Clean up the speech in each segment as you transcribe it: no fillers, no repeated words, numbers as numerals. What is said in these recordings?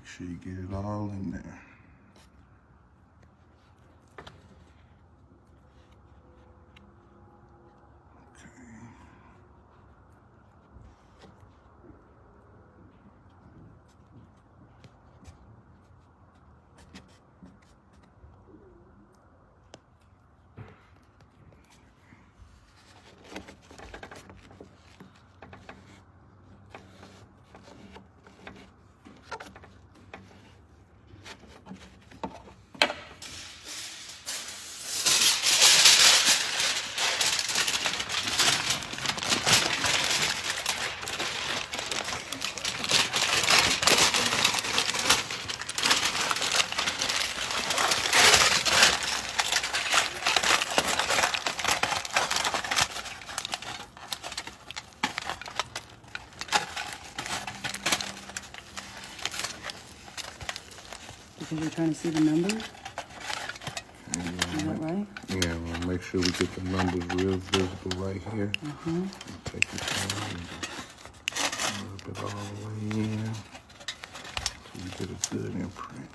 Make sure you get it all in there. Because you're trying to see the numbers? Is that right? Yeah, we'll make sure we get the numbers real visible right here. Take your time and rub it all the way in so you get a good imprint.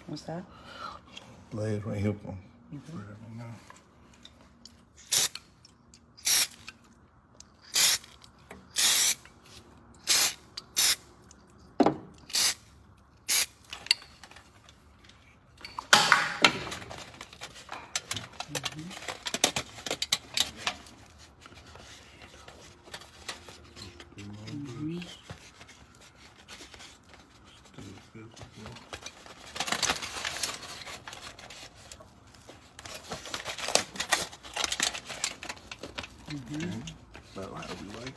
What's that? Lay it right here for me now. About how we like it.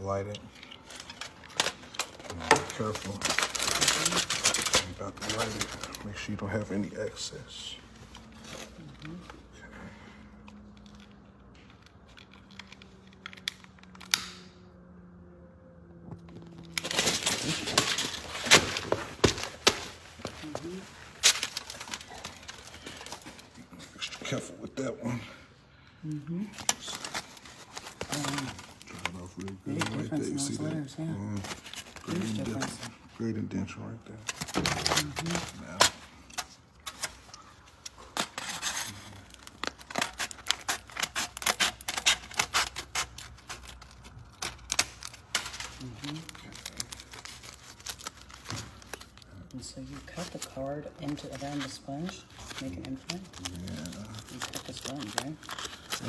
Light it. Be careful. You about to light it. Make sure you don't have any excess. Extra careful with that one. Dry it off real good right there. You see that? Letters, yeah. Great indentation right there. Now. And so you cut the card into around the sponge, make an imprint. Yeah. You cut the sponge, right? A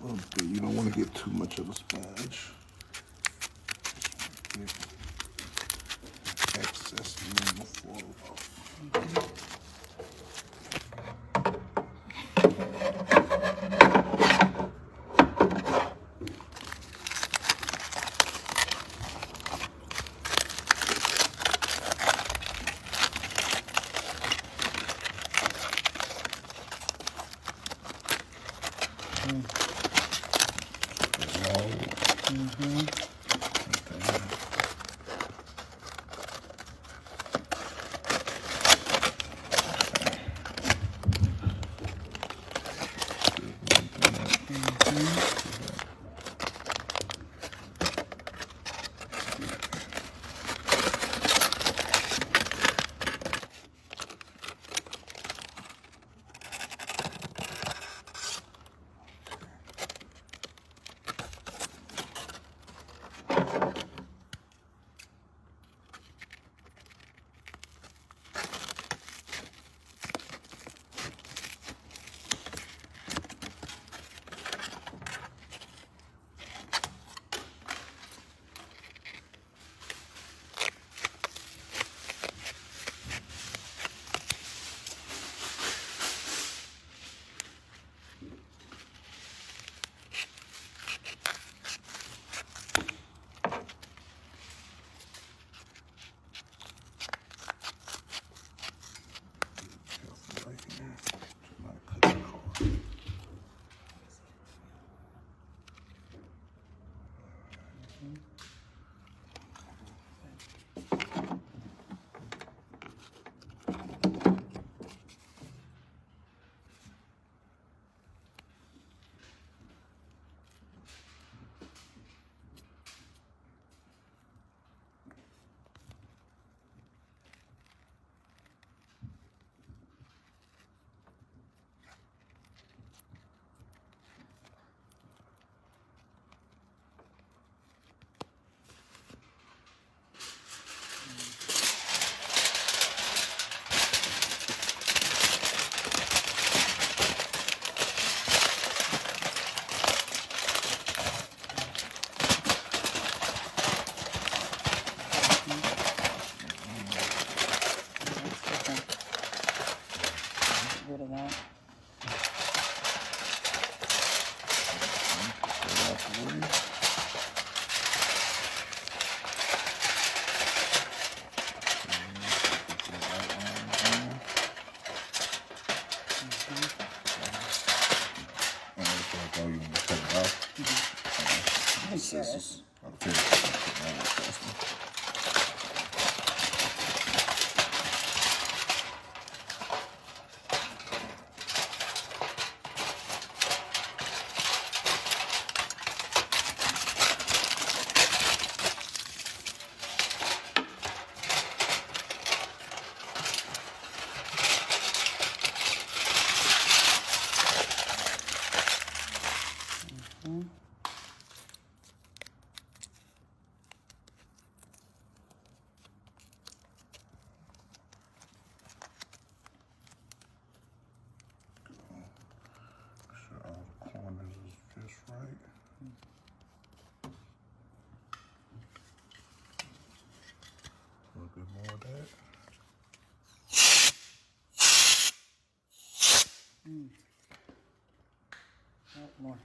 little bit. You don't want to get too much of a sponge. Excess will fall off. rid of that. Get out the way. Scissors. More.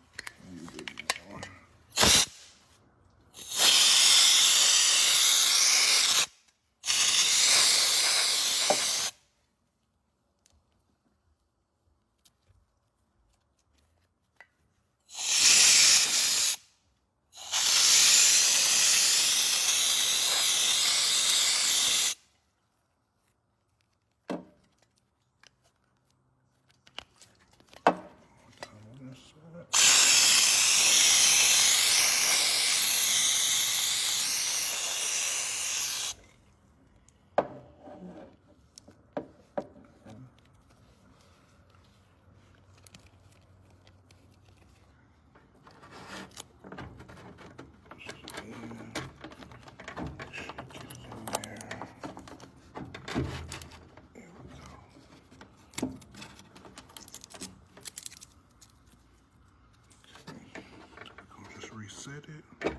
Reset it.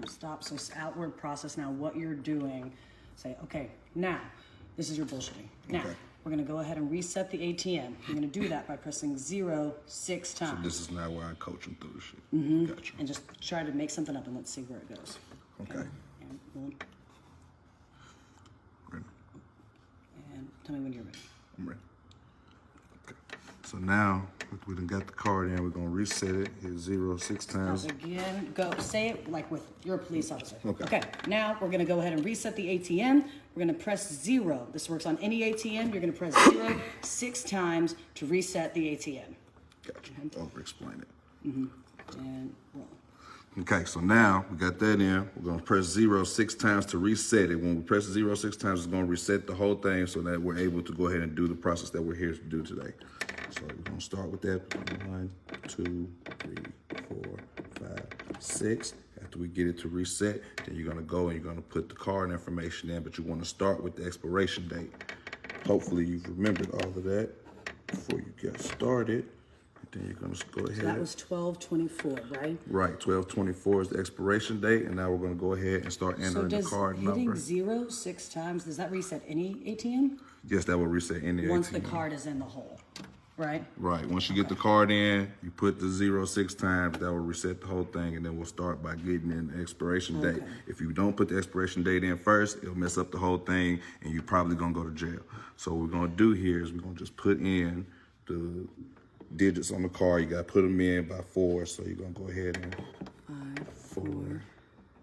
Stop. So it's outward process. Now what you're doing, say, okay, now this is your bullshitting. Now we're gonna go ahead and reset the ATM. You're gonna do that by pressing 0 6 times. So this is not where I coach them through the shit. Gotcha. And just try to make something up and let's see where it goes. Okay. And, boom. Ready. And tell me when you're ready. I'm ready. Okay. So now we done got the card in. We're gonna reset it. Hit 0 6 times. Again, go say it like with your police officer. Okay. Okay. Now we're gonna go ahead and reset the ATM. We're gonna press 0. This works on any ATM. You're gonna press 0 6 times to reset the ATM. Gotcha. Over-explain it. And roll. Okay, so now we got that in. We're gonna press 0 6 times to reset it. When we press 0 6 times, it's gonna reset the whole thing so that we're able to go ahead and do the process that we're here to do today. So we're gonna start with that. 1 2 3 4 5 6. After we get it to reset, then you're gonna go and you're gonna put the card information in, but you wanna start with the expiration date. Hopefully you've remembered all of that before you get started. Then you're gonna go ahead. So that was 12/24, right? Right, 12/24 is the expiration date, and now we're gonna go ahead and start entering the card number. Hitting 0 6 times, does that reset any ATM? Yes, that will reset any ATM. Once the card is in the hole, right? Right, once you get the card in, you put the 0 6 times, that will reset the whole thing, and then we'll start by getting in the expiration date. If you don't put the expiration date in first, it'll mess up the whole thing, and you're probably gonna go to jail. So what we're gonna do here is we're gonna just put in the digits on the card. You gotta put them in by 4, so you're gonna go ahead and 5 4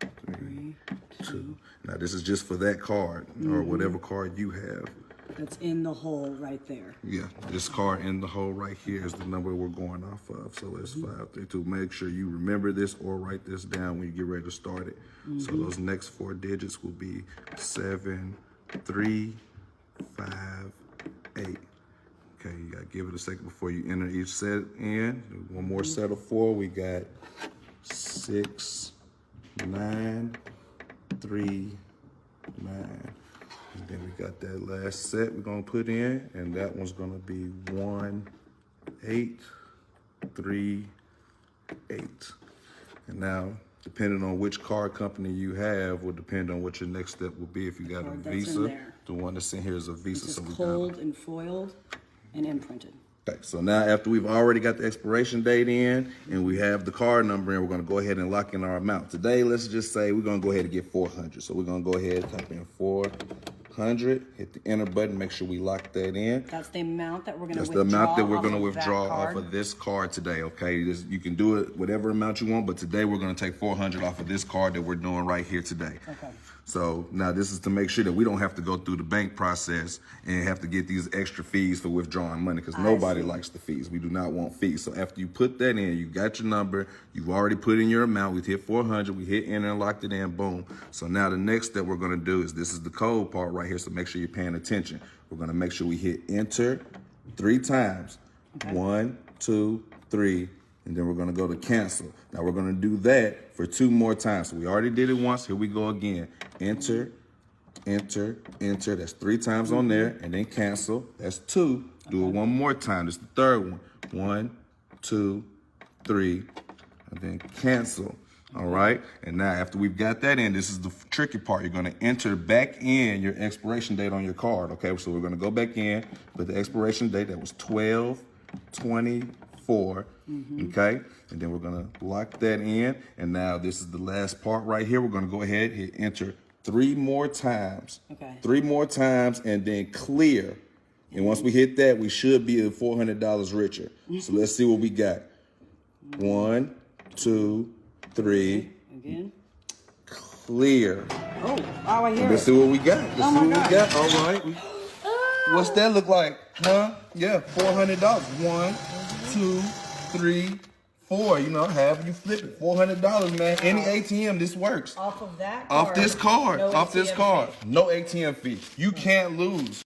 3 2. Now this is just for that card or whatever card you have. That's in the hole right there. Yeah, this card in the hole right here is the number we're going off of. So it's 5 3 2. Make sure you remember this or write this down when you get ready to start it. So those next 4 digits will be 7 3 5 8. Okay, you gotta give it a second before you enter each set in. One more set of 4. We got 6 9 3 9. And then we got that last set we're gonna put in, and that one's gonna be 1 8 3 8. And now, depending on which card company you have, will depend on what your next step will be. If you got a Card that's in Visa, there. the one that's in here is a Visa. It's so we cold and foiled. and imprinted. Okay, so now after we've already got the expiration date in and we have the card number in, we're gonna go ahead and lock in our amount. Today, let's just say we're gonna go ahead and get 400. So we're gonna go ahead and type in 400, hit the enter button, make sure we lock that in. That's the amount that we're gonna That's withdraw. the amount that we're off gonna of withdraw that off card. of this card today, okay? You can do it whatever amount you want, but today we're gonna take 400 off of this card that we're doing right here today. Okay. So now this is to make sure that we don't have to go through the bank process and have to get these extra fees for withdrawing money, because nobody likes the fees. We do not want fees. So after you put that in, you got your number, you've already put in your amount, we hit 400, we hit enter and locked it in, boom. So now the next step we're gonna do is, this is the code part right here, so make sure you're paying attention. We're gonna make sure we hit enter 3 times. Okay. 1, 2, 3. And then we're gonna go to cancel. Now we're gonna do that for 2 more times. So we already did it once, here we go again. Enter, enter, enter, that's 3 times on there, and then cancel, that's 2. Do it 1 more time, that's the 3rd one. 1, 2, 3, and then cancel, all right? And now after we've got that in, this is the tricky part. You're gonna enter back in your expiration date on your card, okay? So we're gonna go back in, put the expiration date, that was 12/24, okay? And then we're gonna lock that in. And now this is the last part right here. We're gonna go ahead, hit enter 3 more times. Okay. 3 more times and then clear. And once we hit that, we should be $400 richer. So let's see what we got. 1, 2, 3. Again. Clear. Oh, I hear Let's it. see what we got. Let's see what God. we got. All right. What's that look like? Huh? Yeah, $400. 1, 2, 3, 4. You know, however you flip it. $400, man. Any ATM, this works. Off of that card. Off this card. No Off this ATM card. fee. No ATM fee. You can't lose.